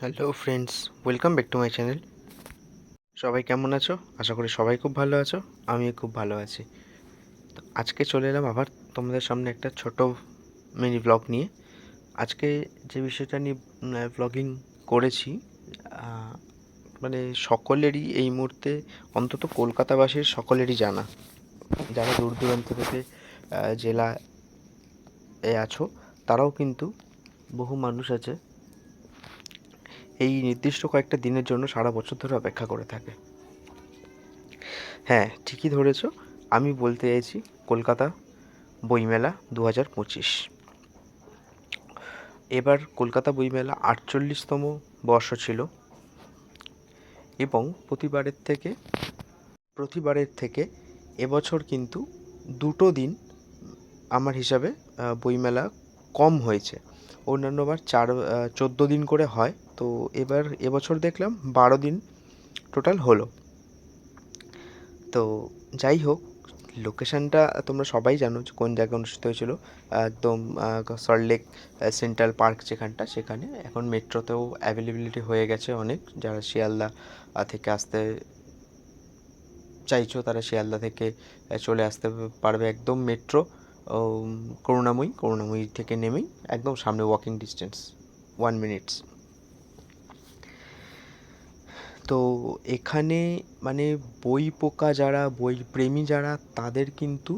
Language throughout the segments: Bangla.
Hello friends, welcome back to my channel. সবাই কেমন আছো? আশা করি সবাই খুব ভালো আছো। আমিও খুব ভালো আছি। তো আজকে চলে এলাম আবার তোমাদের সামনে একটা ছোট মিনি ব্লগ নিয়ে। আজকে যে বিষয়টা নিয়ে ব্লগিং করেছি, আহ, মানে সকলেরই এই মুহূর্তে, অন্তত কলকাতাবাসীর সকলেরই জানা, যারা দূর দূরান্ত থেকে জেলায় আছো, তারাও কিন্তু বহু মানুষ আছে এই নির্দিষ্ট কয়েকটা দিনের জন্য সারা বছর ধরে অপেক্ষা করে থাকে। হ্যাঁ, ঠিকই ধরেছ। আমি বলতে চাইছি কলকাতা বইমেলা 2025। এবার কলকাতা বইমেলা 48তম বর্ষ ছিল এবং প্রতিবারের থেকে এবছর কিন্তু দুটো দিন আমার হিসাবে বইমেলা কম হয়েছে। অন্যান্যবার 14 দিন করে হয়, তো এবছর দেখলাম 12 দিন টোটাল হলো। তো যাই হোক, লোকেশানটা তোমরা সবাই জানো যে কোন জায়গায় অনুষ্ঠিত হয়েছিল। একদম সল্টলেক সেন্ট্রাল পার্ক যেখানটা, সেখানে এখন মেট্রোতেও অ্যাভেলেবিলিটি হয়ে গেছে অনেক। যারা শিয়ালদা থেকে আসতে চাইছো তারা শিয়ালদা থেকে চলে আসতে পারবে একদম মেট্রো করুণাময়ী থেকে নেমেই একদম সামনে, ওয়াকিং ডিস্টেন্স 1 মিনিটস। তো এখানে মানে বই পোকা যারা, বই প্রেমী যারা, তাদের কিন্তু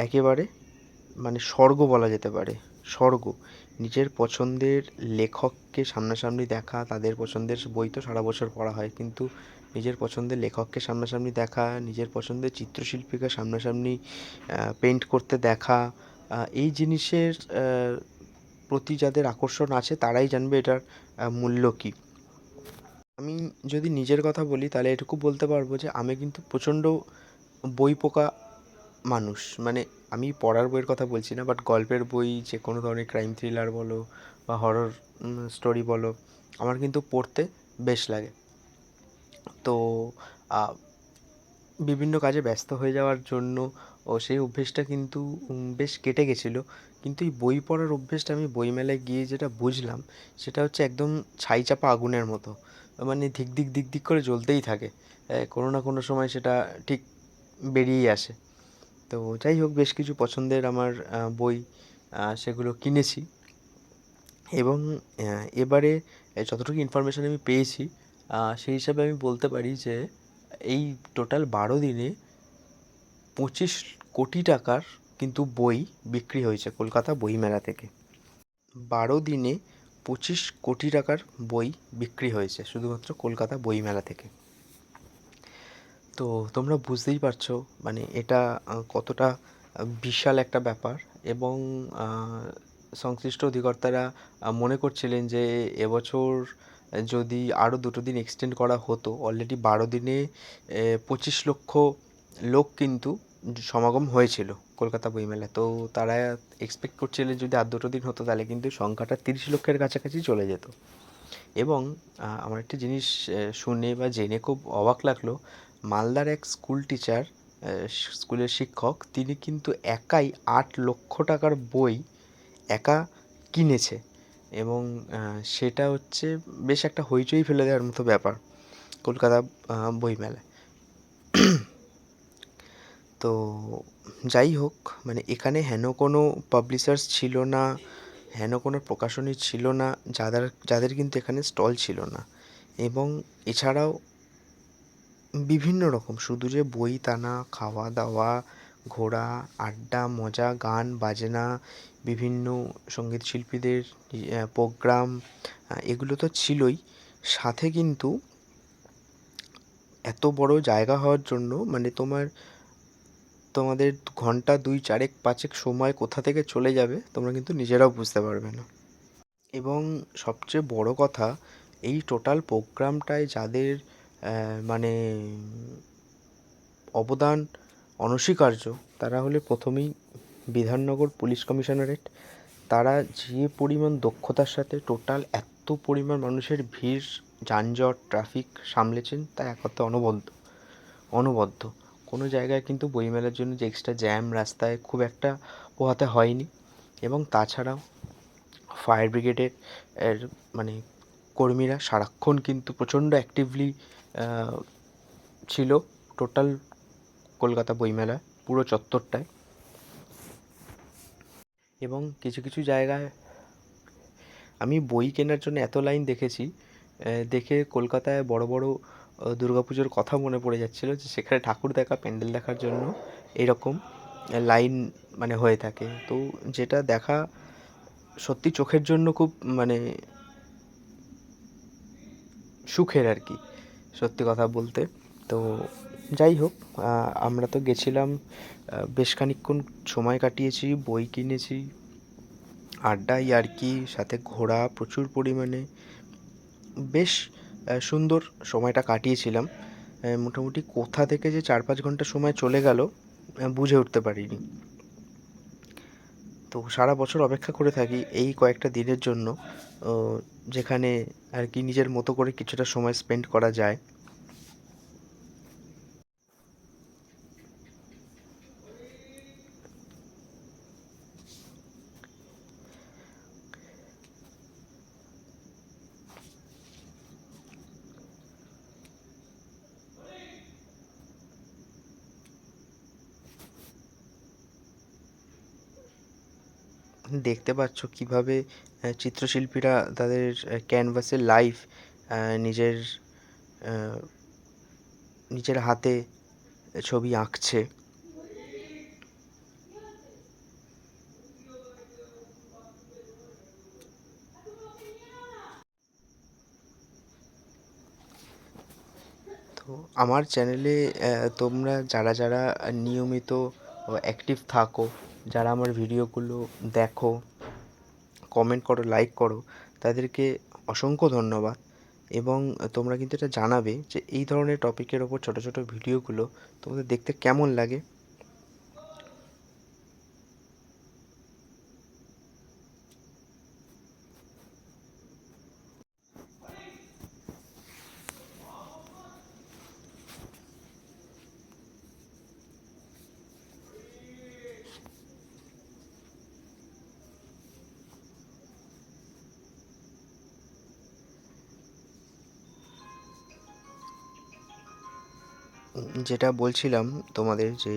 একেবারে মানে স্বর্গ বলা যেতে পারে। স্বর্গ। নিজের পছন্দের লেখককে সামনাসামনি দেখা, তাদের পছন্দের বই তো সারা বছর পড়া হয়, কিন্তু নিজের পছন্দের লেখককে সামনাসামনি দেখা, নিজের পছন্দের চিত্রশিল্পীকে সামনাসামনি পেন্ট করতে দেখা, এই জিনিসের প্রতি যাদের আকর্ষণ আছে তারাই জানবে এটার মূল্য কী। আমি যদি নিজের কথা বলি তাহলে এটুকু বলতে পারবো যে আমি কিন্তু প্রচণ্ড বই পোকা মানুষ। মানে আমি পড়ার বইয়ের কথা বলছি না, বাট গল্পের বই, যে কোনো ধরনের ক্রাইম থ্রিলার বলো বা হরর স্টোরি বলো, আমার কিন্তু পড়তে বেশ লাগে। তো আহ, বিভিন্ন কাজে ব্যস্ত হয়ে যাওয়ার জন্য সেই অভ্যেসটা কিন্তু বেশ কেটে গেছিলো। কিন্তু এই বই পড়ার অভ্যেসটা আমি বইমেলায় গিয়ে যেটা বুঝলাম, সেটা হচ্ছে একদম ছাই চাপা আগুনের মতো। মানে ধিক ধিক ধিক ধিক করে জ্বলতেই থাকে। কোনো না কোনো সময় সেটা ঠিক বেরিয়েই আসে। তো যাই হোক, বেশ কিছু পছন্দের আমার বই সেগুলো কিনেছি। এবং এবারে যতটুকু ইনফরমেশান আমি পেয়েছি, সেই হিসাবে আমি বলতে পারি যে এই টোটাল 12 দিনে 25 কোটি টাকার কিন্তু বই বিক্রি হয়েছে কলকাতা বইমেলা থেকে। 12 দিনে 25 কোটি টাকার বই বিক্রি হয়েছে শুধুমাত্র কলকাতা বইমেলা থেকে। তো তোমরা বুঝতেই পারছো মানে এটা কতটা বিশাল একটা ব্যাপার। এবং সংশ্লিষ্ট অধিকর্তারা মনে করছিলেন যে এবছর যদি আরও 2 দিন এক্সটেন্ড করা হতো, অলরেডি 12 দিনে 25 লক্ষ লোক কিন্তু সমাগম হয়েছিল কলকাতা বইমেলায়। তো তারা এক্সপেক্ট করছিলেন যদি আর 2 দিন হতো তাহলে কিন্তু সংখ্যাটা 30 লক্ষের কাছাকাছি চলে যেত। এবং আমার একটা জিনিস শুনে বা জেনে খুব অবাক লাগলো। মালদার এক স্কুল টিচার, স্কুলের শিক্ষক, তিনি কিন্তু একাই 8 লক্ষ টাকার বই একা কিনেছে। এবং সেটা হচ্ছে বেশ একটা হইচই ফেলে দেওয়ার মতো ব্যাপার কলকাতা বইমেলায়। তো যাই হোক, মানে এখানে হেন কোনো পাবলিশার্স ছিল না, হেন কোনো প্রকাশনী ছিল না যাদের কিন্তু এখানে স্টল ছিল না। এবং এছাড়াও বিভিন্ন রকম, শুধু যে বই তা না, খাওয়া দাওয়া, ঘোরা, আড্ডা, মজা, গান বাজনা, বিভিন্ন সঙ্গীত শিল্পীদের প্রোগ্রাম, এগুলো তো ছিলই। সাথে কিন্তু এত বড় জায়গা হওয়ার জন্য মানে তোমাদের ঘন্টা 2 4 5 সময় কোথা থেকে চলে যাবে তোমরা কিন্তু নিজেরাও বুঝতে পারবে না। এবং সবচেয়ে বড় কথা, এই টোটাল প্রোগ্রামটায় যাদের মানে অবদান অনস্বীকার্য, তারা হলে প্রথমেই বিধাননগর পুলিশ কমিশনারেট। তারা যে পরিমাণ দক্ষতার সাথে টোটাল এত পরিমাণ মানুষের ভিড়, যানজট, ট্রাফিক সামলেছেন তা এক অর্থে অনবদ্য। কোনো জায়গায় কিন্তু বইমেলার জন্য যে এক্সট্রা জ্যাম রাস্তায় খুব একটা পোহাতে হয়নি। এবং তাছাড়াও ফায়ার ব্রিগেডের মানে কর্মীরা সারাক্ষণ কিন্তু প্রচণ্ড অ্যাক্টিভলি ছিল টোটাল কলকাতা বইমেলা পুরো চত্বরটায়। এবং কিছু কিছু জায়গায় আমি বই কেনার জন্য এত লাইন দেখেছি, দেখে কলকাতায় বড় বড় দুর্গাপুজোর কথা মনে পড়ে যাচ্ছিল, যে সেখানে ঠাকুর দেখা, প্যান্ডেল দেখার জন্য এরকম লাইন মানে হয়ে থাকে। তো যেটা দেখা সত্যি চোখের জন্য খুব মানে সুখের আর কি, সত্যি কথা বলতে। তো যাই হোক, আমরা তো গেছিলাম, বেশ খানিকক্ষণ সময় কাটিয়েছি, বই কিনেছি, আড্ডা ইয়ার্কি, সাথে ঘোরা প্রচুর পরিমাণে, বেশ সুন্দর সময়টা কাটিয়েছিলাম। মোটামুটি কোথা থেকে যে 4-5 ঘন্টা সময় চলে গেল বুঝে উঠতে পারিনি। তো সারা বছর অপেক্ষা করে থাকি এই কয়েকটা দিনের জন্য, যেখানে আর কি নিজের মতো করে কিছুটা সময় স্পেন্ড করা যায়। দেখতে পাচ্ছ কিভাবে চিত্রশিল্পীরা তাদের ক্যানভাসে লাইভ নিজের আহ, নিজের হাতে ছবি আঁকছে। তো আমার চ্যানেলে তোমরা যারা যারা নিয়মিত অ্যাক্টিভ থাকো, যারা আমার ভিডিওগুলো দেখো, কমেন্ট করো, লাইক করো, তাদেরকে অসংখ্য ধন্যবাদ। এবং তোমরা কিন্তু এটা জানাবে যে এই ধরনের টপিকের ওপর ছোটো ছোটো ভিডিওগুলো তোমাদের দেখতে কেমন লাগে। যেটা বলছিলাম তোমাদের, যে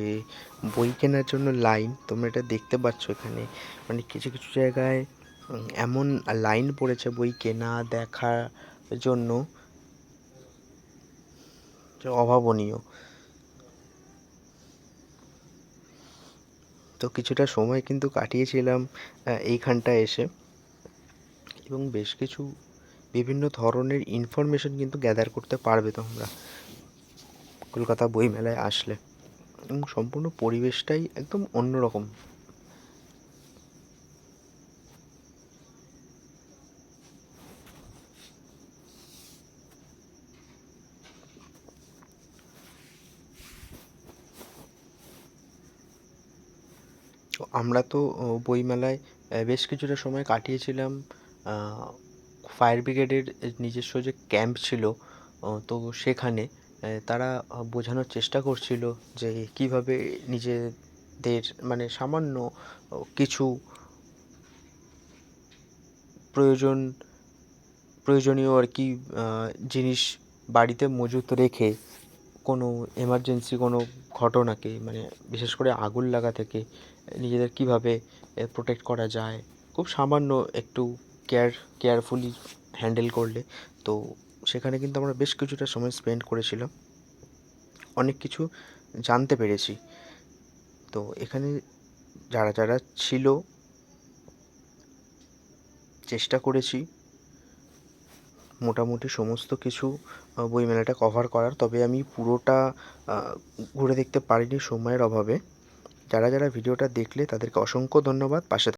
বই কেনার জন্য লাইন, তোমরা এটা দেখতে পাচ্ছ এখানে, মানে কিছু কিছু জায়গায় এমন লাইন পড়েছে বই কেনা দেখার জন্য, যে অভাবনীয়। তো কিছুটা সময় কিন্তু কাটিয়েছিলাম এইখানটায় এসে, এবং বেশ কিছু বিভিন্ন ধরনের ইনফরমেশন কিন্তু গ্যাদার করতে পারবে তোমরা কলকাতা বইমেলায় আসলে। এবং সম্পূর্ণ পরিবেশটাই একদম অন্যরকম। তো আমরা তো বইমেলায় বেশ কিছুটা সময় কাটিয়েছিলাম। ফায়ার ব্রিগেডের নিজস্ব যে ক্যাম্প ছিল, তো সেখানে তারা বোঝানোর চেষ্টা করছিল যে কীভাবে নিজেদের মানে সামান্য কিছু প্রয়োজন প্রয়োজনীয় আর কি জিনিস বাড়িতে মজুত রেখে কোনো এমার্জেন্সি কোনো ঘটনাকে, মানে বিশেষ করে আগুন লাগা থেকে নিজেদের কীভাবে প্রোটেক্ট করা যায়, খুব সামান্য একটু কেয়ারফুলি হ্যান্ডেল করলে। তো সেখানে কিন্তু আমরা বেশ কিছুটা সময় স্পেন্ড করেছিলাম, অনেক কিছু জানতে পেরেছি। তো এখানে যারা যারা ছিল, চেষ্টা করেছি মোটামুটি সমস্ত কিছু বইমেলাটা কভার করার, তবে আমি পুরোটা ঘুরে দেখতে পারিনি সময়ের অভাবে। যারা যারা ভিডিওটা দেখলে তাদেরকে অসংখ্য ধন্যবাদ। পাশে